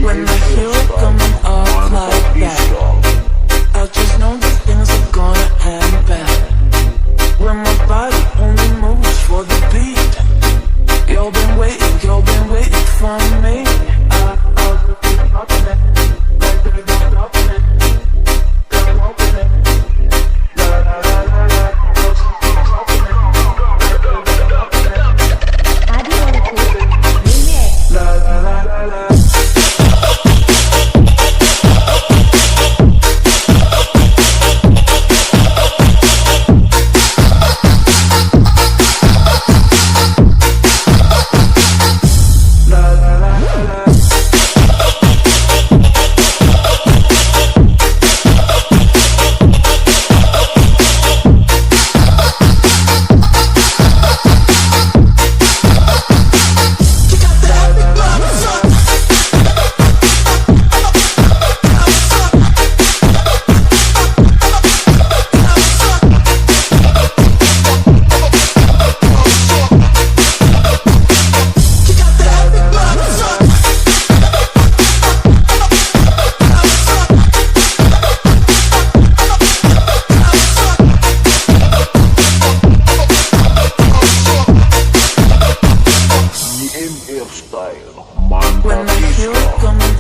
When I hear it coming up like that, I just know that things are gonna end bad. When my body only moves for the beat, you've been waiting for me. I'll just keep dropping it, like there's no stopping it. Don't open it, la la la la la. I'll just keep dropping it, like there's no stopping it. La la la la la. When I hear it coming